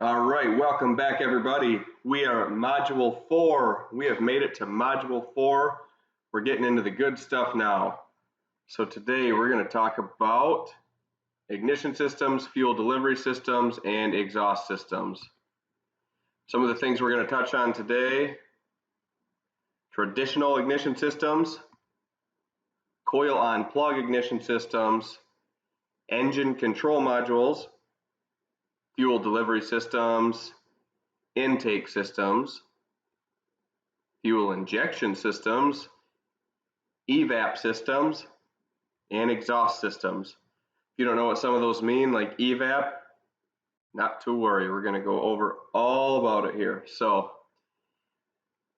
All right, welcome back everybody. We are at Module 4. We have made it to Module 4. We're getting into the good stuff now. So today we're going to talk about ignition systems, fuel delivery systems, and exhaust systems. Some of the things we're going to touch on today: traditional ignition systems, coil on plug ignition systems, engine control modules, fuel delivery systems, intake systems, fuel injection systems, evap systems, and exhaust systems. If you don't know what some of those mean, like evap, not to worry, we're going to go over all about it here. So,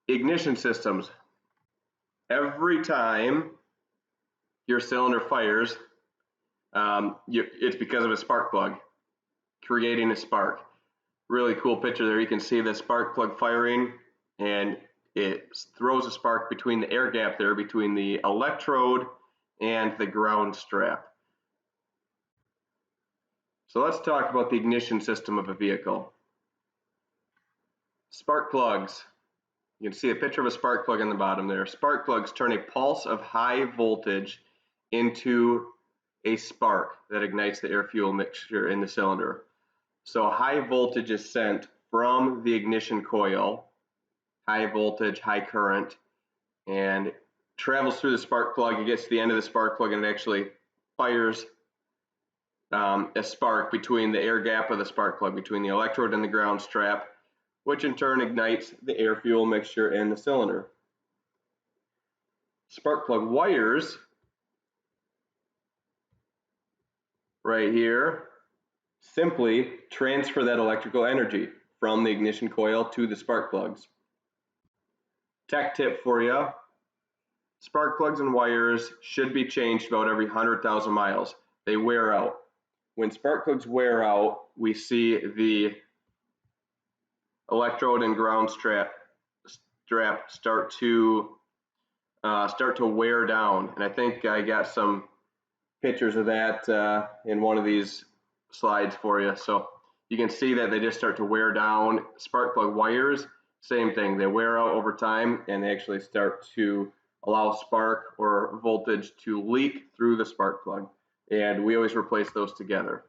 ignition systems. Every time your cylinder fires, it's because of a spark plug creating a spark. Really cool picture there. You can see the spark plug firing, and it throws a spark between the air gap there between the electrode and the ground strap. So let's talk about the ignition system of a vehicle. Spark plugs. You can see a picture of a spark plug on the bottom there. Spark plugs turn a pulse of high voltage into a spark that ignites the air-fuel mixture in the cylinder. So high voltage is sent from the ignition coil, high voltage, high current, and travels through the spark plug. It gets to the end of the spark plug and it actually fires a spark between the air gap of the spark plug, between the electrode and the ground strap, which in turn ignites the air-fuel mixture in the cylinder. Spark plug wires, right here, simply transfer that electrical energy from the ignition coil to the spark plugs. Tech tip for you: spark plugs and wires should be changed about every 100,000 miles. They wear out. When spark plugs wear out, we see the electrode and ground strap start to wear down, and I think I got some pictures of that in one of these slides for you. So you can see that they just start to wear down. Spark plug wires, same thing. They wear out over time, and they actually start to allow spark or voltage to leak through the spark plug, and we always replace those together.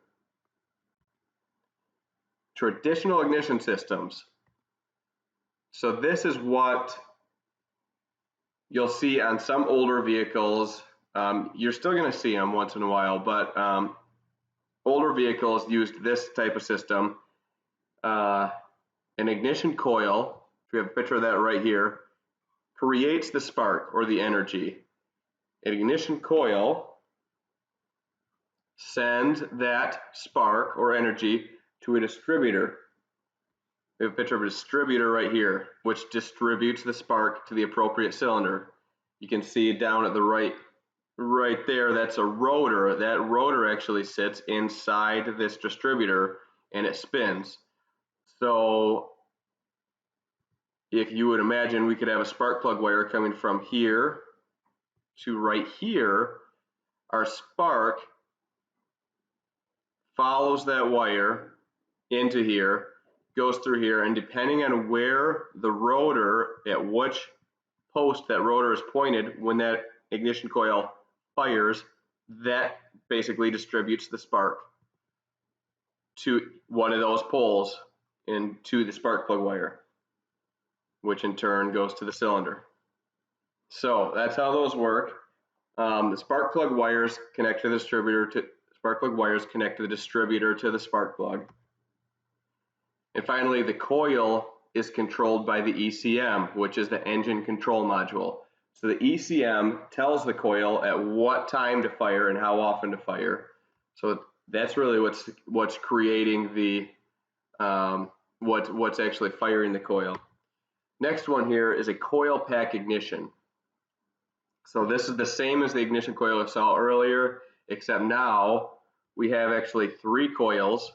Traditional ignition systems. So this is what you'll see on some older vehicles. You're still going to see them once in a while, but older vehicles used this type of system. An ignition coil, if we have a picture of that right here, creates the spark or the energy. An ignition coil sends that spark or energy to a distributor. We have a picture of a distributor right here, which distributes the spark to the appropriate cylinder. You can see down at the right there, that's a rotor. That rotor actually sits inside this distributor and it spins. So if you would imagine, we could have a spark plug wire coming from here to right here. Our spark follows that wire into here, goes through here, and depending on where the rotor, at which post that rotor is pointed, when that ignition coil fires, that basically distributes the spark to one of those poles into the spark plug wire, which in turn goes to the cylinder. So that's how those work. The spark plug wires connect to the distributor to the spark plug. And finally, the coil is controlled by the ECM, which is the engine control module. So the ECM tells the coil at what time to fire and how often to fire. So that's really what's creating the what's actually firing the coil. Next one here is a coil pack ignition. So this is the same as the ignition coil I saw earlier, except now we have actually 3 coils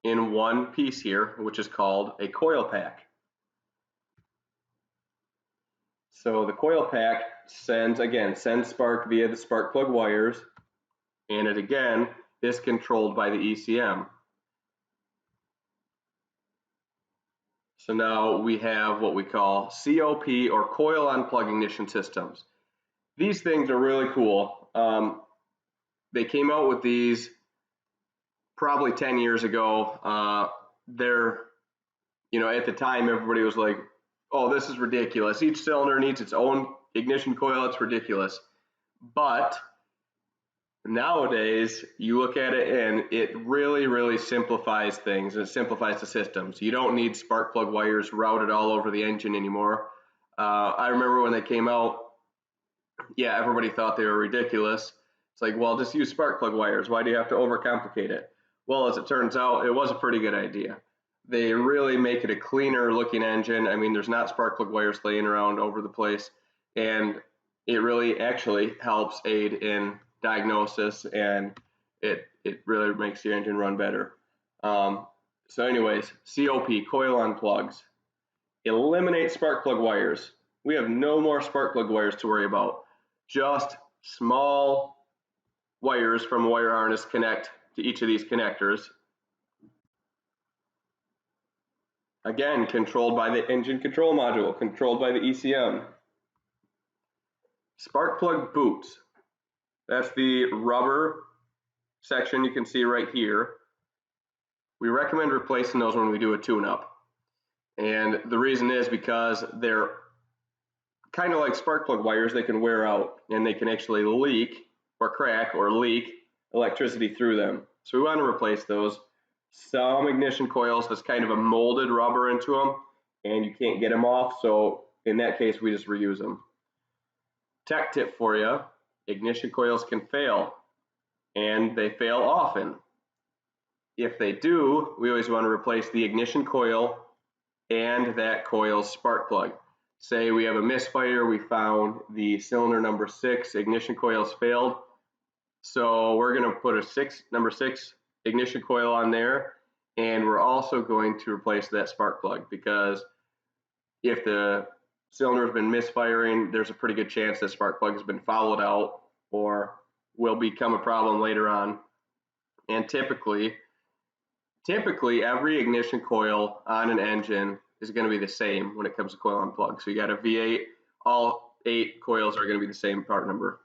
in one piece here, which is called a coil pack. So the coil pack sends spark via the spark plug wires, and it again is controlled by the ECM. So now we have what we call COP, or coil on plug ignition systems. These things are really cool. They came out with these probably 10 years ago. They're, at the time everybody was like, oh, this is ridiculous. Each cylinder needs its own ignition coil. It's ridiculous. But nowadays, you look at it and it really, really simplifies things, and it simplifies the systems. You don't need spark plug wires routed all over the engine anymore. I remember when they came out, yeah, everybody thought they were ridiculous. It's like, well, just use spark plug wires. Why do you have to overcomplicate it? Well, as it turns out, it was a pretty good idea. They really make it a cleaner looking engine. I mean, there's not spark plug wires laying around over the place, and it really actually helps aid in diagnosis, and it really makes the engine run better. So anyways, COP, coil on plugs. Eliminate spark plug wires. We have no more spark plug wires to worry about. Just small wires from a wire harness connect to each of these connectors. Again, controlled by the engine control module, controlled by the ECM. Spark plug boots. That's the rubber section you can see right here. We recommend replacing those when we do a tune-up. And the reason is because they're kind of like spark plug wires. They can wear out, and they can actually leak or crack or leak electricity through them. So we want to replace those. Some ignition coils, there's kind of a molded rubber into them, and you can't get them off. So in that case, we just reuse them. Tech tip for you: ignition coils can fail, and they fail often. If they do, we always want to replace the ignition coil and that coil's spark plug. Say we have a misfire, we found the cylinder number 6 ignition coils failed, so we're going to put a number 6 ignition coil on there, and we're also going to replace that spark plug, because if the cylinder has been misfiring, there's a pretty good chance that spark plug has been fouled out or will become a problem later on. And typically every ignition coil on an engine is going to be the same when it comes to coil on plug. So you got a V8, all 8 coils are going to be the same part number.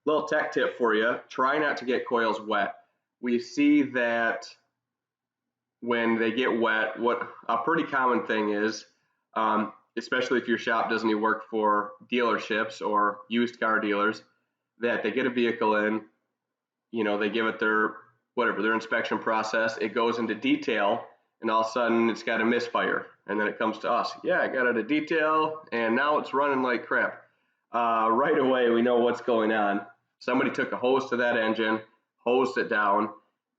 Little tech tip for you: try not to get coils wet. We see that when they get wet, what a pretty common thing is, especially if your shop doesn't even work for dealerships or used car dealers, that they get a vehicle in, they give it their inspection process, it goes into detail, and all of a sudden it's got a misfire, and then it comes to us. Yeah, I got it a detail, and now it's running like crap. Right away, we know what's going on. Somebody took a hose to that engine, hosed it down,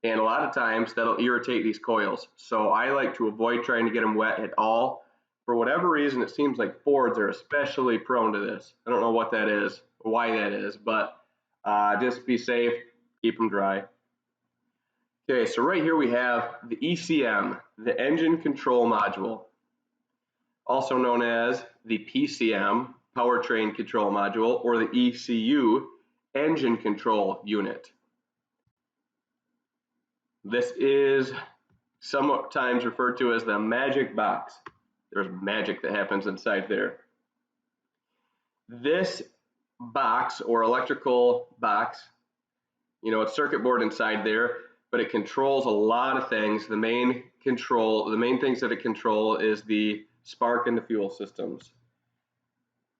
and a lot of times that'll irritate these coils. So I like to avoid trying to get them wet at all. For whatever reason, it seems like Fords are especially prone to this. I don't know what that is, or why that is, but just be safe, keep them dry. Okay, so right here we have the ECM, the engine control module, also known as the PCM, powertrain control module, or the ECU, engine control unit. This is sometimes referred to as the magic box. There's magic that happens inside there. This box, or electrical box, it's circuit board inside there, but it controls a lot of things. The main things that it controls is the spark and the fuel systems.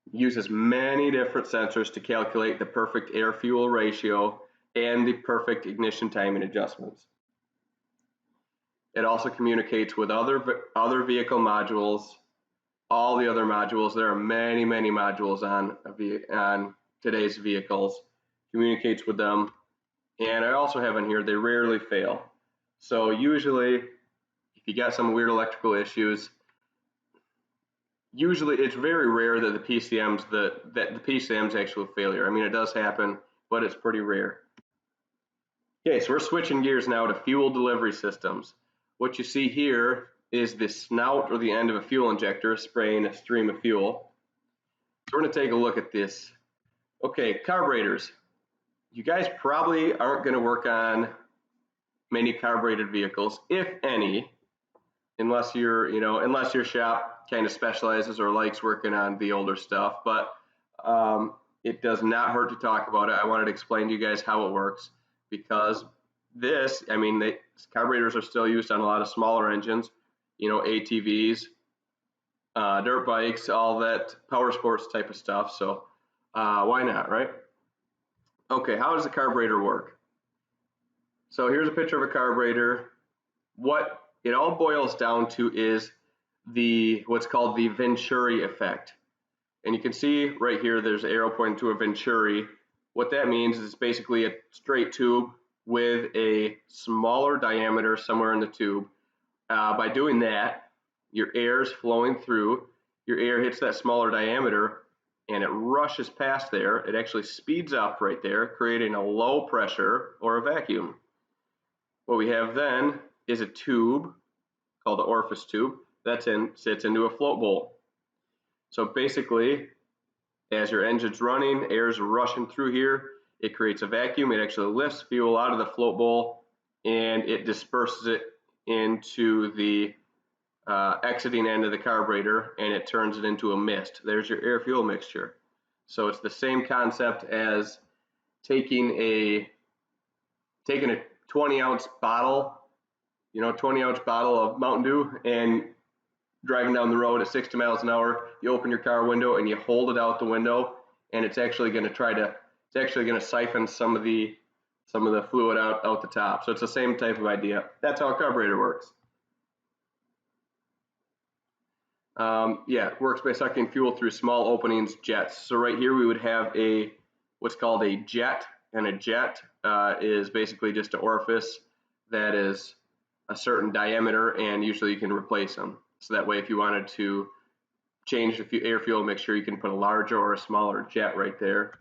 It uses many different sensors to calculate the perfect air-fuel ratio and the perfect ignition timing adjustments. It also communicates with other vehicle modules, all the other modules. There are many, many modules on today's vehicles. Communicates with them. And I also have in here, they rarely fail. So usually, if you got some weird electrical issues, usually it's very rare that the PCM's actual failure. I mean, it does happen, but it's pretty rare. Okay, so we're switching gears now to fuel delivery systems. What you see here is the snout, or the end of a fuel injector, spraying a stream of fuel. So we're going to take a look at this. Okay, carburetors. You guys probably aren't going to work on many carbureted vehicles, if any. unless unless your shop kind of specializes or likes working on the older stuff. But it does not hurt to talk about it. I wanted to explain to you guys how it works because carburetors are still used on a lot of smaller engines, ATVs, dirt bikes, all that power sports type of stuff. So why not, right? Okay, how does the carburetor work? So here's a picture of a carburetor. What it all boils down to is what's called the Venturi effect. And you can see right here, there's an arrow pointing to a Venturi. What that means is it's basically a straight tube with a smaller diameter somewhere in the tube. By doing that, your air is flowing through, your air hits that smaller diameter, and it rushes past there. It actually speeds up right there, creating a low pressure or a vacuum. What we have then is a tube called the orifice tube that sits into a float bowl. So basically, as your engine's running, air's rushing through here, it creates a vacuum. It actually lifts fuel out of the float bowl and it disperses it into the exiting end of the carburetor, and it turns it into a mist. There's your air fuel mixture. So it's the same concept as taking a 20-ounce bottle, 20-ounce bottle of Mountain Dew, and driving down the road at 60 miles an hour, you open your car window and you hold it out the window, and it's actually going to siphon some of the fluid out the top. So it's the same type of idea. That's how a carburetor works. It works by sucking fuel through small openings, jets. So right here we would have what's called a jet, and a jet is basically just an orifice that is a certain diameter, and usually you can replace them. So that way, if you wanted to change the air fuel mixture, you can put a larger or a smaller jet right there.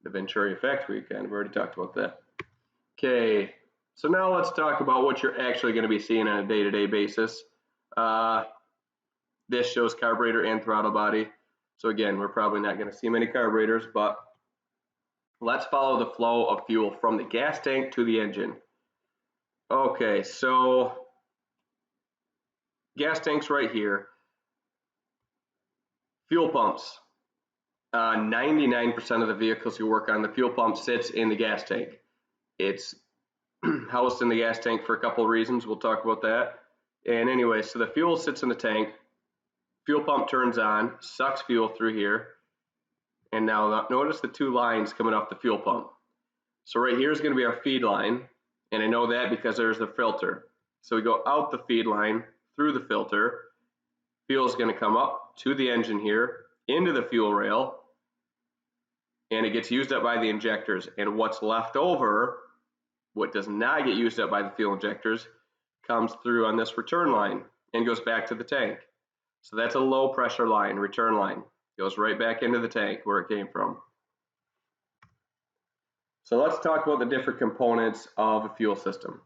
The Venturi effect, we kind of already talked about that. Okay, so now let's talk about what you're actually going to be seeing on a day-to-day basis. This shows carburetor and throttle body. So again, we're probably not going to see many carburetors, but let's follow the flow of fuel from the gas tank to the engine. Okay, so gas tanks right here. Fuel pumps. 99% of the vehicles you work on, the fuel pump sits in the gas tank. It's housed in the gas tank for a couple of reasons. We'll talk about that. And anyway, so the fuel sits in the tank. Fuel pump turns on, sucks fuel through here. And now notice the two lines coming off the fuel pump. So right here is going to be our feed line. And I know that because there's the filter. So we go out the feed line, through the filter. Fuel is going to come up to the engine here, into the fuel rail, and it gets used up by the injectors. And what's left over, what does not get used up by the fuel injectors, comes through on this return line and goes back to the tank. So that's a low pressure line, return line. Goes right back into the tank where it came from. So let's talk about the different components of a fuel system.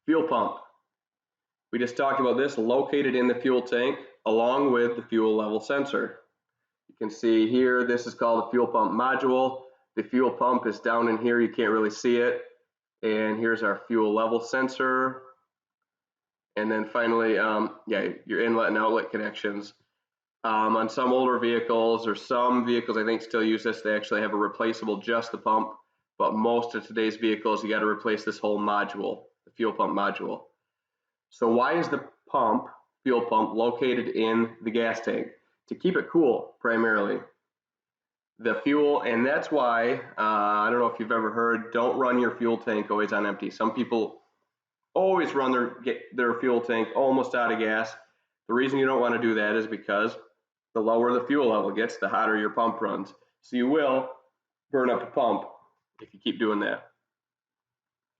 Fuel pump. We just talked about this, located in the fuel tank along with the fuel level sensor. You can see here, this is called a fuel pump module. The fuel pump is down in here, you can't really see it. And here's our fuel level sensor. And then finally, your inlet and outlet connections. On some older vehicles, or some vehicles I think still use this, they actually have a replaceable just the pump. But most of today's vehicles, you got to replace this whole module, the fuel pump module. So why is the fuel pump located in the gas tank? To keep it cool, primarily. The fuel, and that's why, I don't know if you've ever heard, don't run your fuel tank always on empty. Some people always run their fuel tank almost out of gas. The reason you don't want to do that is because the lower the fuel level gets, the hotter your pump runs. So you will burn up a pump if you keep doing that.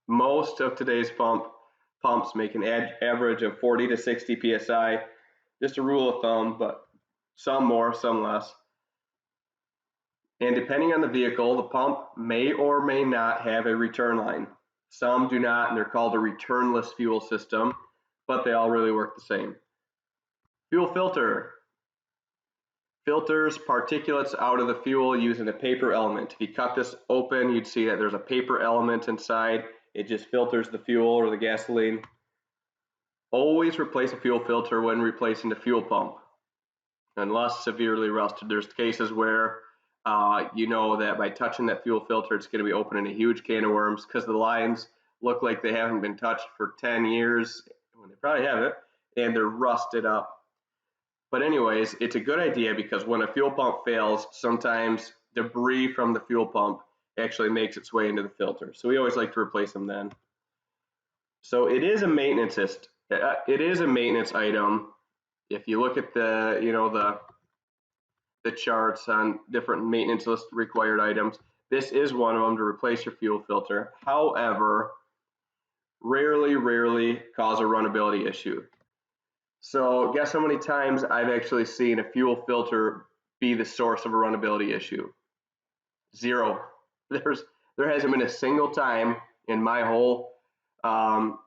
Most of today's pumps make an average of 40 to 60 psi. Just a rule of thumb, but some more, some less. And depending on the vehicle, the pump may or may not have a return line. Some do not, and they're called a returnless fuel system, but they all really work the same. Fuel filter. Filters particulates out of the fuel using a paper element. If you cut this open, you'd see that there's a paper element inside. It just filters the fuel or the gasoline. Always replace a fuel filter when replacing the fuel pump, unless severely rusted. There's cases where you know that by touching that fuel filter, it's going to be opening a huge can of worms because the lines look like they haven't been touched for 10 years, when they probably haven't, and they're rusted up. But anyways, it's a good idea because when a fuel pump fails, sometimes debris from the fuel pump actually makes its way into the filter. So we always like to replace them then. So it is a maintenance item. If you look at the charts on different maintenance list required items, this is one of them, to replace your fuel filter. However, rarely cause a runnability issue. So guess how many times I've actually seen a fuel filter be the source of a runnability issue? Zero. There hasn't been a single time in my whole um,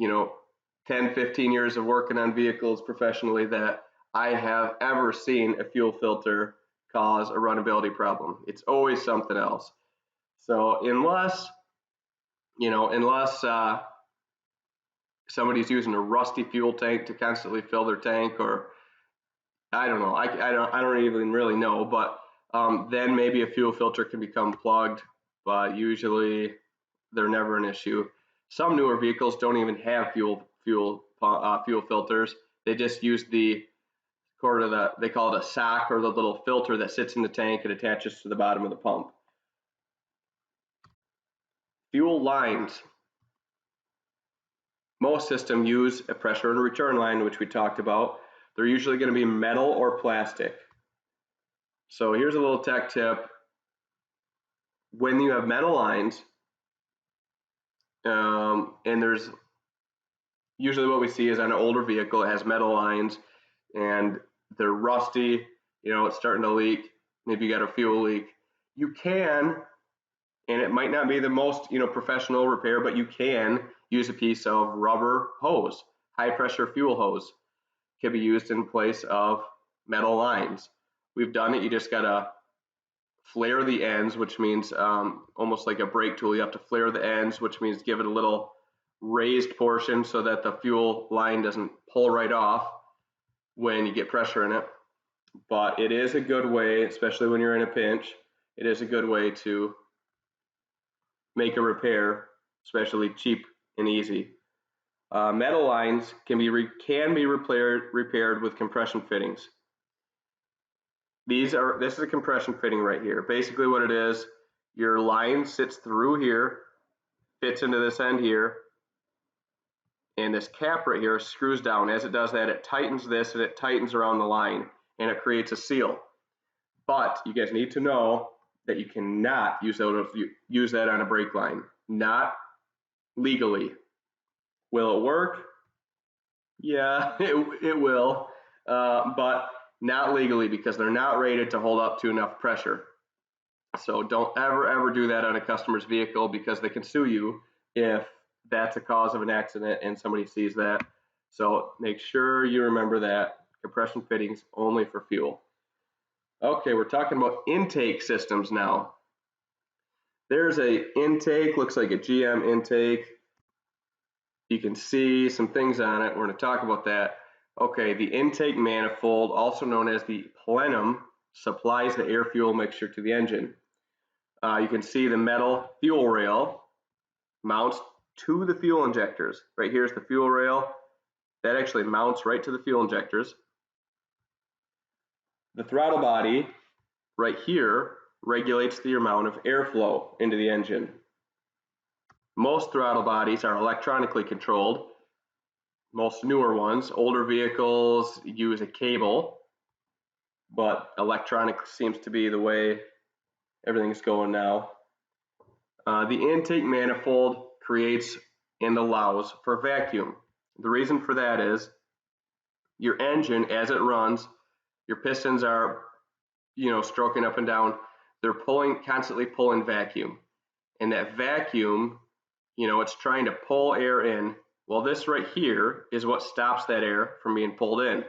10, 15 years of working on vehicles professionally that I have ever seen a fuel filter cause a runnability problem. It's always something else. So unless somebody's using a rusty fuel tank to constantly fill their tank, or I don't know, I don't even really know, but then maybe a fuel filter can become plugged, but usually they're never an issue. Some newer vehicles don't even have fuel filters. They just use they call it a sock, or the little filter that sits in the tank and attaches to the bottom of the pump. Fuel lines. Most systems use a pressure and return line, which we talked about. They're usually going to be metal or plastic. So here's a little tech tip. When you have metal lines, and there's usually what we see is on an older vehicle, it has metal lines and they're rusty, it's starting to leak, maybe you got a fuel leak. You can, and it might not be the most professional repair, but you can use a piece of rubber hose. High pressure fuel hose can be used in place of metal lines. We've done it. You just gotta flare the ends, which means almost like a brake tool. You have to flare the ends, which means give it a little raised portion so that the fuel line doesn't pull right off when you get pressure in it. But it is a good way, especially when you're in a pinch, it is a good way to make a repair, especially cheap and easy. Metal lines can be repaired with compression fittings. This is a compression fitting right here. Basically what it is, your line sits through here, fits into this end here, and this cap right here screws down. As it does that, it tightens this and it tightens around the line, and it creates a seal. But you guys need to know that you cannot use that on a brake line. Not legally. Will it work? Yeah, it will, but not legally, because they're not rated to hold up to enough pressure. So don't ever do that on a customer's vehicle, because they can sue you if that's a cause of an accident and somebody sees that. So make sure you remember that. Compression fittings only for fuel. Okay, we're talking about intake systems now. There's a intake, looks like a GM intake. You can see some things on it. We're going to talk about that. Okay, the intake manifold, also known as the plenum, supplies the air-fuel mixture to the engine. You can see the metal fuel rail mounts to the fuel injectors. Right here's the fuel rail. That actually mounts right to the fuel injectors. The throttle body right here regulates the amount of airflow into the engine. Most throttle bodies are electronically controlled. Most newer ones, older vehicles use a cable, but electronic seems to be the way everything's going now. The intake manifold creates and allows for vacuum. The reason for that is your engine, as it runs, your pistons are, stroking up and down. They're constantly pulling vacuum, and that vacuum, it's trying to pull air in. Well, this right here is what stops that air from being pulled in.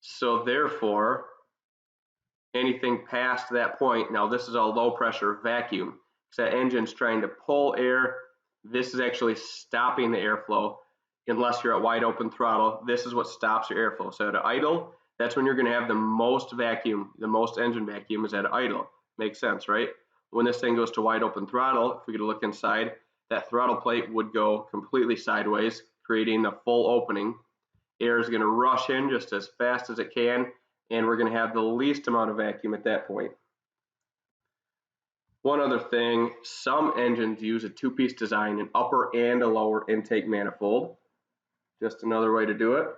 So therefore, anything past that point, now this is a low pressure vacuum, because that engine's trying to pull air. This is actually stopping the airflow. unless you're at wide open throttle. This is what stops your airflow. So at idle, that's when you're going to have the most vacuum, the most engine vacuum is at idle. Makes sense, right? When this thing goes to wide open throttle, if we could look inside, that throttle plate would go completely sideways, creating a full opening. Air is going to rush in just as fast as it can, and we're going to have the least amount of vacuum at that point. One other thing, some engines use a two-piece design, an upper and a lower intake manifold. Just another way to do it.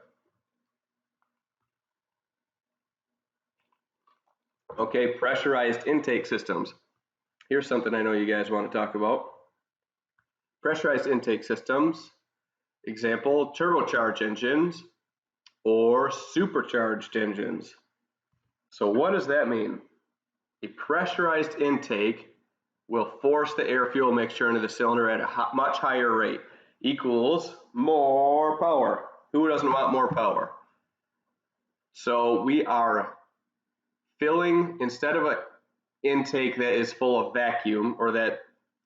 Okay, pressurized intake systems. Here's something I know you guys want to talk about. Pressurized intake systems, example, turbocharged engines or supercharged engines. So what does that mean? A pressurized intake will force the air-fuel mixture into the cylinder at a much higher rate, equals more power. Who doesn't want more power? So we are filling, instead of an intake that is full of vacuum or that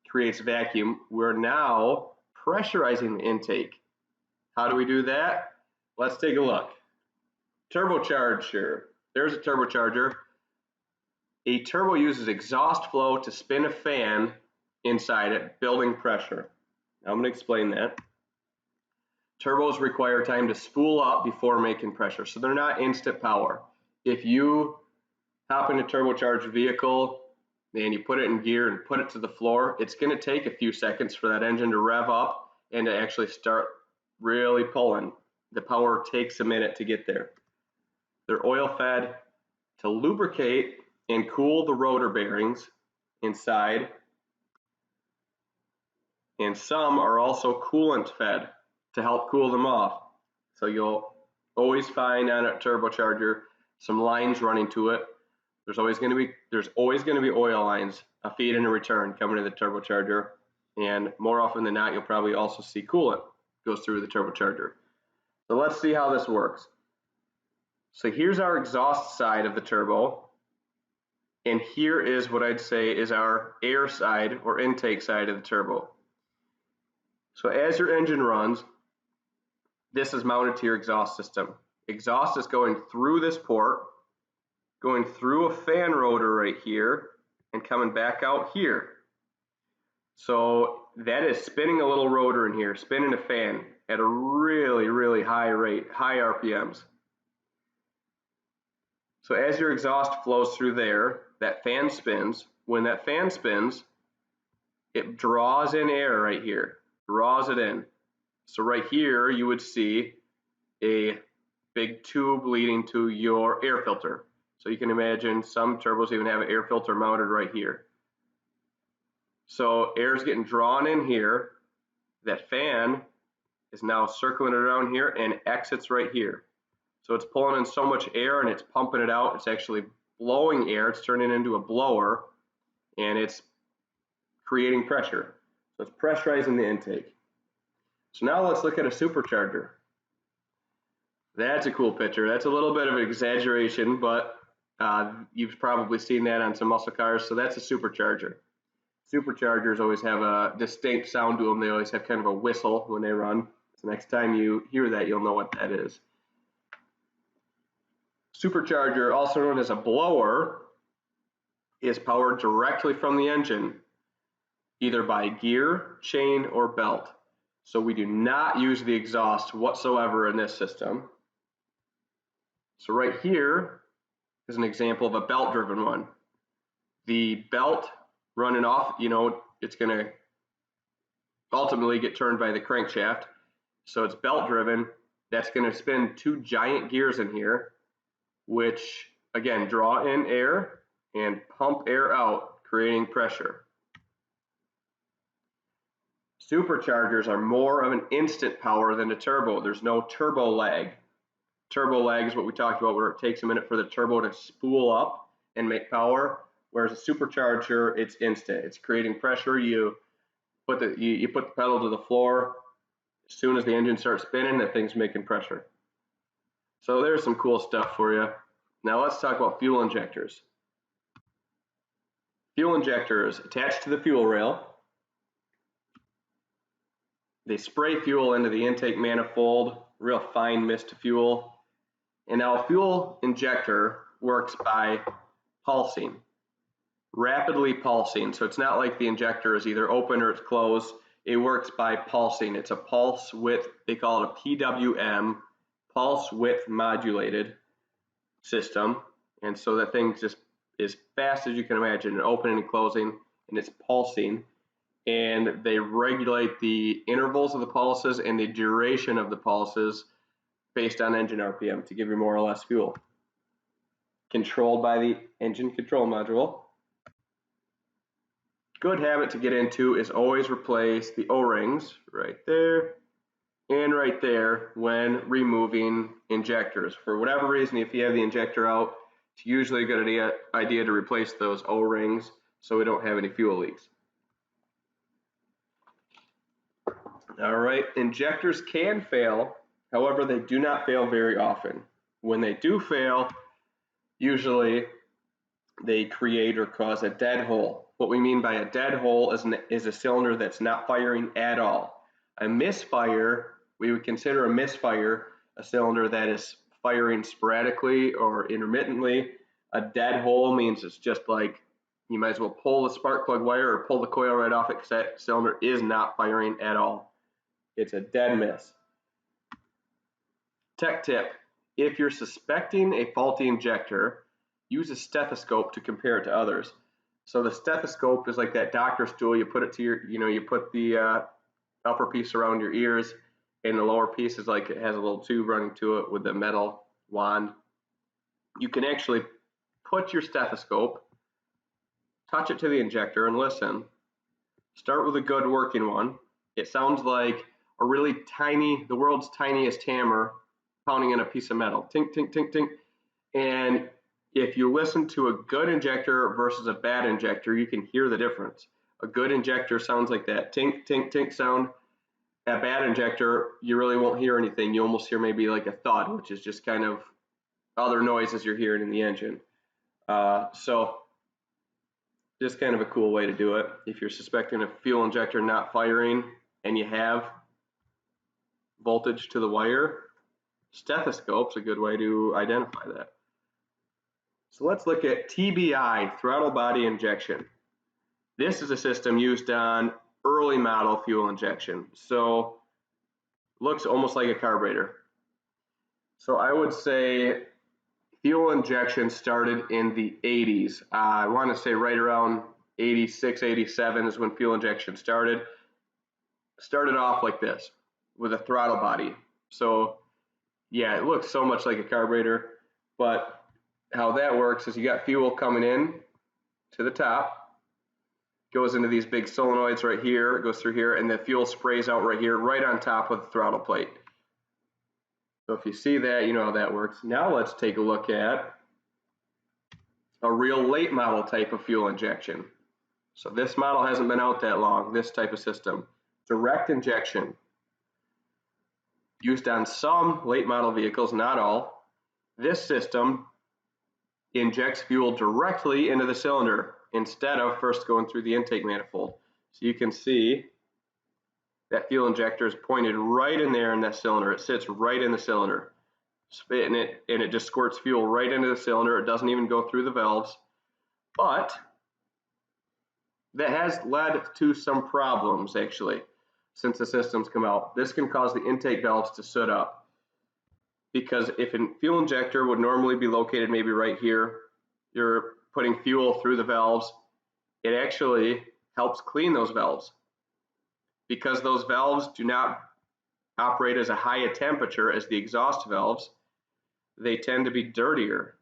creates vacuum, we're now pressurizing the intake. How do we do that? Let's take a look. Turbocharger. There's a turbocharger. A turbo uses exhaust flow to spin a fan inside it, building pressure. Now I'm going to explain that. Turbos require time to spool up before making pressure, so they're not instant power. If you hop in a turbocharged vehicle and you put it in gear and put it to the floor, it's going to take a few seconds for that engine to rev up and to actually start really pulling. The power takes a minute to get there. They're oil fed to lubricate and cool the rotor bearings inside, and some are also coolant fed to help cool them off. So you'll always find on a turbocharger some lines running to it. There's always going to be oil lines, a feed and a return coming to the turbocharger, and more often than not you'll probably also see coolant goes through the turbocharger. So let's see how this works. So here's our exhaust side of the turbo, and here is what I'd say is our air side or intake side of the turbo. So as your engine runs, this is mounted to your exhaust system. Exhaust is going through this port, going through a fan rotor right here, and coming back out here. So that is spinning a little rotor in here, spinning a fan at a really, really high rate, high RPMs. So as your exhaust flows through there, that fan spins. When that fan spins, it draws in air right here, draws it in. So right here, you would see a big tube leading to your air filter. So you can imagine some turbos even have an air filter mounted right here. So air is getting drawn in here. That fan is now circling around here and exits right here. So it's pulling in so much air and it's pumping it out. It's actually blowing air. It's turning into a blower and it's creating pressure. So it's pressurizing the intake. So now let's look at a supercharger. That's a cool picture. That's a little bit of an exaggeration, but you've probably seen that on some muscle cars. So that's a supercharger. Superchargers always have a distinct sound to them. They always have kind of a whistle when they run. So next time you hear that, you'll know what that is. Supercharger, also known as a blower, is powered directly from the engine, either by gear, chain, or belt. So we do not use the exhaust whatsoever in this system. So right here is an example of a belt-driven one. The belt running off, it's going to ultimately get turned by the crankshaft. So it's belt-driven. That's going to spin two giant gears in here, which again draw in air and pump air out, creating pressure. Superchargers are more of an instant power than a turbo. There's no turbo lag. Turbo lag is what we talked about, where it takes a minute for the turbo to spool up and make power, whereas a supercharger, it's instant. It's creating pressure. You put the pedal to the floor. As soon as the engine starts spinning, that thing's making pressure. So there's some cool stuff for you. Now let's talk about fuel injectors. Fuel injectors attached to the fuel rail. They spray fuel into the intake manifold, real fine mist of fuel. And now a fuel injector works by pulsing, rapidly pulsing. So it's not like the injector is either open or it's closed. It works by pulsing. It's a pulse width, they call it a PWM, pulse width modulated system. And so that thing just as fast as you can imagine, opening and closing, and it's pulsing. And they regulate the intervals of the pulses and the duration of the pulses based on engine RPM to give you more or less fuel. Controlled by the engine control module. Good habit to get into is always replace the O-rings right there and right there when removing injectors. For whatever reason, if you have the injector out, it's usually a good idea to replace those O-rings so we don't have any fuel leaks. All right, injectors can fail, however, they do not fail very often. When they do fail, usually they create or cause a dead hole. What we mean by a dead hole is a cylinder that's not firing at all. A misfire, we would consider a misfire a cylinder that is firing sporadically or intermittently. A dead hole means it's just like you might as well pull the spark plug wire or pull the coil right off it because that cylinder is not firing at all. It's a dead miss. Tech tip, if you're suspecting a faulty injector, use a stethoscope to compare it to others. So the stethoscope is like that doctor stool. You put it to your, you put the upper piece around your ears, and the lower piece is like it has a little tube running to it with a metal wand. You can actually put your stethoscope, touch it to the injector, and listen. Start with a good working one. It sounds like a really tiny, the world's tiniest hammer pounding in a piece of metal. Tink, tink, tink, tink. And if you listen to a good injector versus a bad injector, you can hear the difference. A good injector sounds like that tink, tink, tink sound. A bad injector, you really won't hear anything. You almost hear maybe like a thud, which is just kind of other noises you're hearing in the engine. So just kind of a cool way to do it. If you're suspecting a fuel injector not firing and you have voltage to the wire, stethoscope's a good way to identify that. So let's look at TBI, throttle body injection. This is a system used on early model fuel injection. So looks almost like a carburetor. So I would say fuel injection started in the 80s. I want to say right around 86, 87 is when fuel injection started. Started off like this with a throttle body. So yeah, it looks so much like a carburetor, but how that works is you got fuel coming in to the top, goes into these big solenoids right here, it goes through here, and the fuel sprays out right here, right on top of the throttle plate. So if you see that, you know how that works. Now let's take a look at a real late model type of fuel injection. So this model hasn't been out that long, this type of system. Direct injection. Used on some late model vehicles, not all. This system injects fuel directly into the cylinder instead of first going through the intake manifold. So you can see that fuel injector is pointed right in there in that cylinder. It sits right in the cylinder. And it just squirts fuel right into the cylinder. It doesn't even go through the valves. But that has led to some problems actually since the system's come out. This can cause the intake valves to soot up. Because if a fuel injector would normally be located maybe right here, you're putting fuel through the valves, it actually helps clean those valves. Because those valves do not operate as a high a temperature as the exhaust valves, they tend to be dirtier.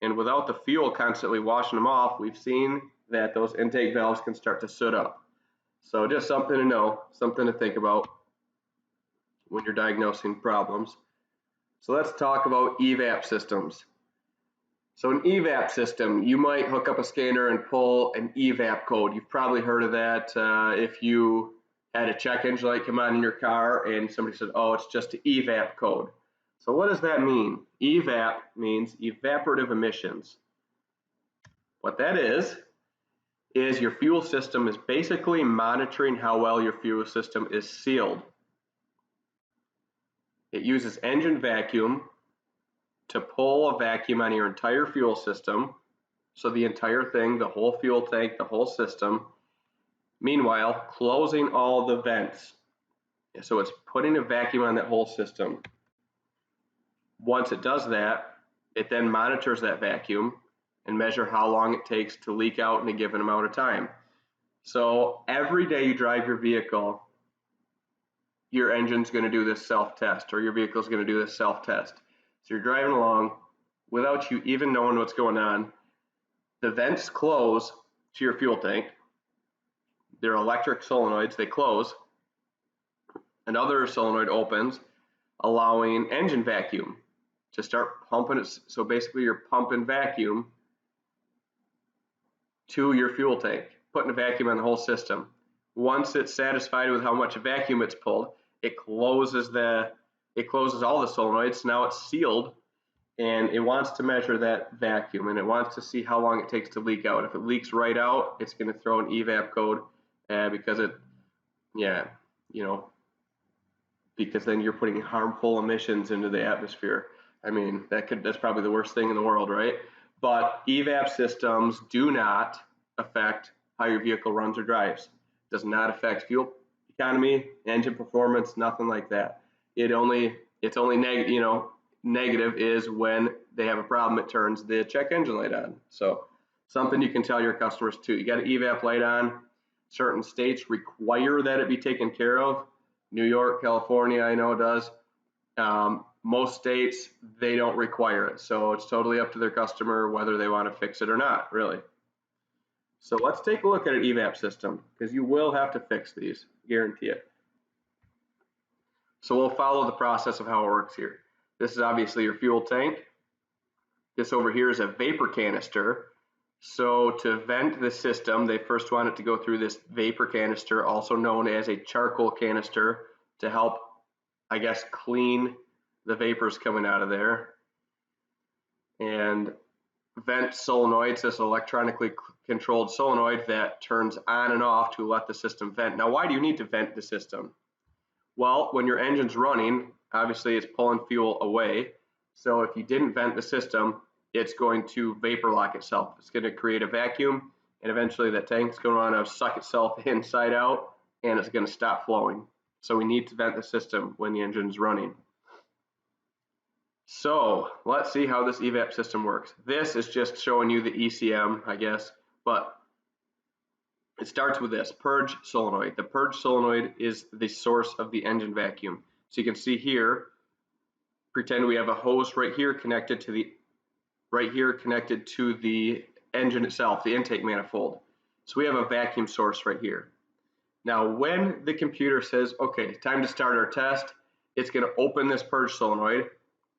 And without the fuel constantly washing them off, we've seen that those intake valves can start to soot up. So just something to know, something to think about when you're diagnosing problems. So let's talk about evap systems. So an evap system, you might hook up a scanner and pull an evap code. You've probably heard of that if you had a check engine light come on in your car and somebody said, oh, it's just an evap code. So what does that mean? Evap means evaporative emissions. What that is your fuel system is basically monitoring how well your fuel system is sealed. It uses engine vacuum to pull a vacuum on your entire fuel system. So the entire thing, the whole fuel tank, the whole system. Meanwhile, closing all the vents. So it's putting a vacuum on that whole system. Once it does that, it then monitors that vacuum and measure how long it takes to leak out in a given amount of time. So every day you drive your vehicle, your engine's going to do this self-test, or your vehicle's going to do this self-test. So you're driving along without you even knowing what's going on. The vents close to your fuel tank. They're electric solenoids, they close. Another solenoid opens, allowing engine vacuum to start pumping it. So basically you're pumping vacuum to your fuel tank, putting a vacuum on the whole system. Once it's satisfied with how much vacuum it's pulled, it closes all the solenoids. Now it's sealed, and it wants to measure that vacuum, and it wants to see how long it takes to leak out. If it leaks right out, it's going to throw an evap code, because because then you're putting harmful emissions into the atmosphere. I mean, that's probably the worst thing in the world, right? But evap systems do not affect how your vehicle runs or drives. It does not affect fuel economy, engine performance, nothing like that. It's only negative is when they have a problem, it turns the check engine light on. So something you can tell your customers too. You got an evap light on. Certain states require that it be taken care of. New York, California, I know does. Most states, they don't require it. So it's totally up to their customer whether they want to fix it or not, really. So let's take a look at an evap system, because you will have to fix these, guarantee it. So we'll follow the process of how it works here. This is obviously your fuel tank. This over here is a vapor canister. So to vent the system, they first want it to go through this vapor canister, also known as a charcoal canister, to help, I guess, clean the vapors coming out of there. And vent solenoids, this electronically controlled solenoid that turns on and off to let the system vent. Now, why do you need to vent the system? Well, when your engine's running, obviously it's pulling fuel away. So if you didn't vent the system, it's going to vapor lock itself. It's going to create a vacuum, and eventually that tank's going to want to suck itself inside out, and it's going to stop flowing. So we need to vent the system when the engine's running. So let's see how this evap system works. This is just showing you the ECM, I guess, but it starts with this purge solenoid. The purge solenoid is the source of the engine vacuum. So you can see here, pretend we have a hose right here connected to the engine itself, the intake manifold. So we have a vacuum source right here. Now when the computer says, okay, time to start our test, it's going to open this purge solenoid.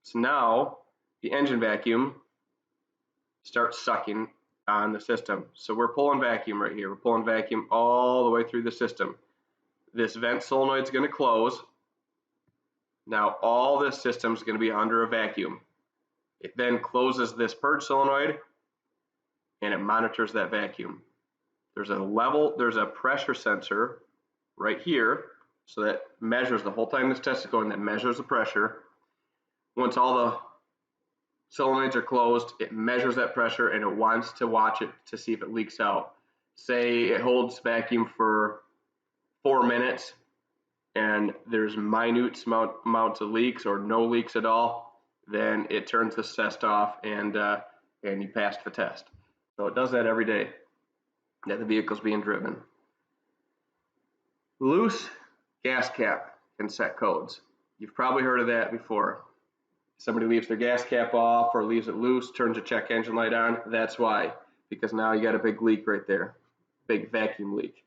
So now the engine vacuum starts sucking on the system. So we're pulling vacuum right here. We're pulling vacuum all the way through the system. This vent solenoid is going to close. Now all this system is going to be under a vacuum. It then closes this purge solenoid, and it monitors that vacuum. There's a pressure sensor right here, so that measures the whole time this test is going, that measures the pressure. Once all the solenoids are closed, it measures that pressure, and it wants to watch it to see if it leaks out. Say it holds vacuum for 4 minutes, and there's minute amounts of leaks or no leaks at all, then it turns this test off, and you passed the test. So it does that every day that the vehicle's being driven. Loose gas cap can set codes. You've probably heard of that before. Somebody leaves their gas cap off or leaves it loose, turns a check engine light on. That's why, because now you got a big leak right there, big vacuum leak.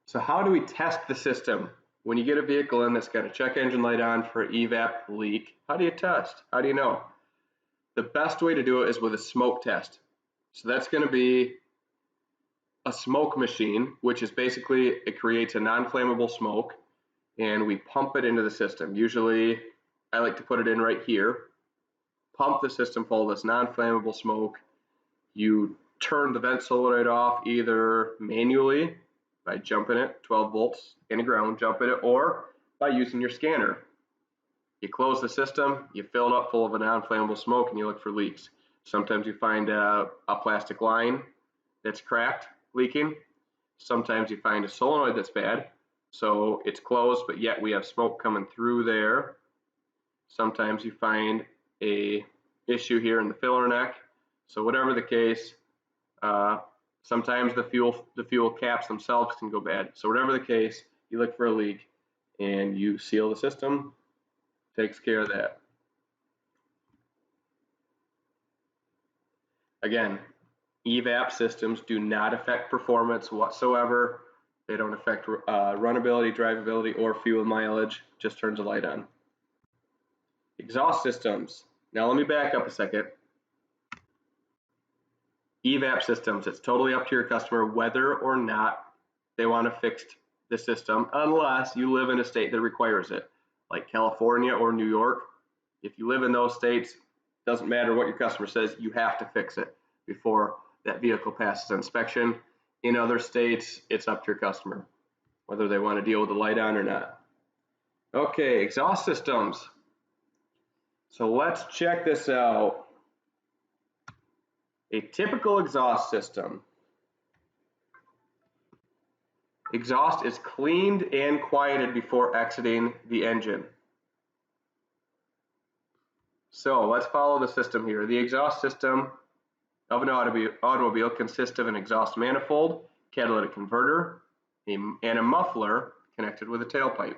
So how do we test the system? When you get a vehicle in that's got a check engine light on for an evap leak, how do you test? How do you know? The best way to do it is with a smoke test. So that's going to be a smoke machine, which is basically, it creates a non-flammable smoke, and we pump it into the system. Usually, I like to put it in right here. Pump the system full of this non-flammable smoke. You turn the vent solenoid off either manually by jumping it 12 volts in the ground, jumping it, or by using your scanner. You close the system, you fill it up full of a non-flammable smoke, and you look for leaks. Sometimes you find a plastic line that's cracked, leaking. Sometimes you find a solenoid that's bad, so it's closed, but yet we have smoke coming through there. Sometimes you find a issue here in the filler neck. So whatever the case, sometimes the fuel caps themselves can go bad. So whatever the case, you look for a leak and you seal the system. Takes care of that. Again, evap systems do not affect performance whatsoever. They don't affect runnability, drivability, or fuel mileage. Just turns the light on. Exhaust systems. Now let me back up a second. Evap systems, it's totally up to your customer whether or not they want to fix the system, unless you live in a state that requires it, like California or New York. If you live in those states, doesn't matter what your customer says, you have to fix it before that vehicle passes inspection. In other states, it's up to your customer whether they want to deal with the light on or not. Okay, exhaust systems. So let's check this out. A typical exhaust system. Exhaust is cleaned and quieted before exiting the engine. So let's follow the system here. The exhaust system of an automobile consists of an exhaust manifold, catalytic converter, and a muffler connected with a tailpipe.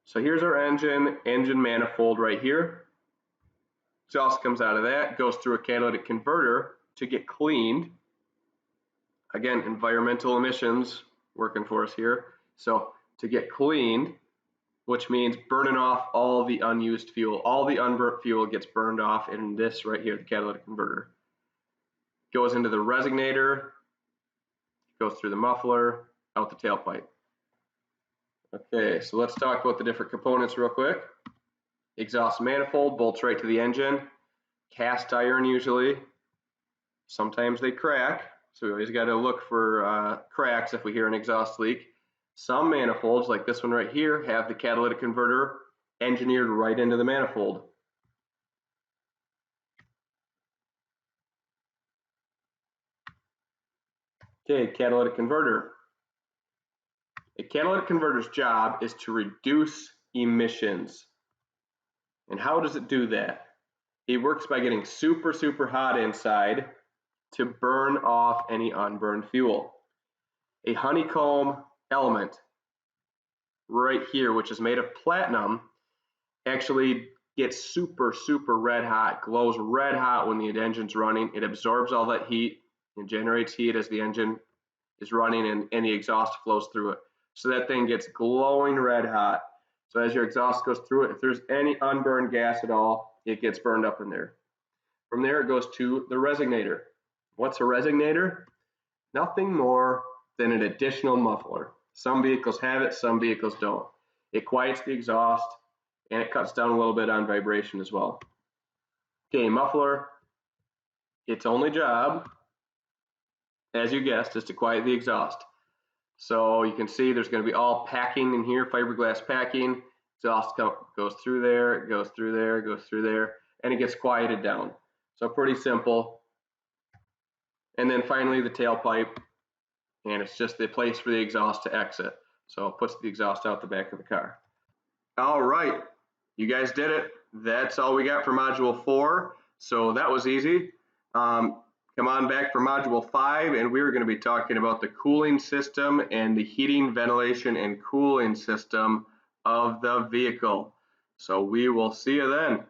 So here's our engine manifold right here. Exhaust comes out of that, goes through a catalytic converter to get cleaned. Again, environmental emissions working for us here. So to get cleaned, which means burning off all the unused fuel. All the unburnt fuel gets burned off in this right here, the catalytic converter. Goes into the resignator, goes through the muffler, out the tailpipe. Okay, so let's talk about the different components real quick. Exhaust manifold bolts right to the engine. Cast iron usually. Sometimes they crack, so we always got to look for cracks if we hear an exhaust leak. Some manifolds, like this one right here, have the catalytic converter engineered right into the manifold. Okay, catalytic converter. A catalytic converter's job is to reduce emissions. And how does it do that? It works by getting super, super hot inside to burn off any unburned fuel. A honeycomb element right here, which is made of platinum, actually gets super, super red hot, glows red hot when the engine's running. It absorbs all that heat and generates heat as the engine is running, and the exhaust flows through it. So that thing gets glowing red hot. So as your exhaust goes through it, if there's any unburned gas at all, it gets burned up in there. From there, it goes to the resignator. What's a resignator? Nothing more than an additional muffler. Some vehicles have it, some vehicles don't. It quiets the exhaust, and it cuts down a little bit on vibration as well. Okay, muffler, its only job, as you guessed, is to quiet the exhaust. So you can see there's going to be all packing in here, fiberglass packing. Exhaust goes through there, goes through there, goes through there, and it gets quieted down. So pretty simple. And then finally the tailpipe, and it's just the place for the exhaust to exit. So it puts the exhaust out the back of the car. All right, you guys did it. That's all we got for Module 4. So that was easy. Come on back for Module 5, and we're going to be talking about the cooling system and the heating, ventilation, and cooling system of the vehicle. So we will see you then.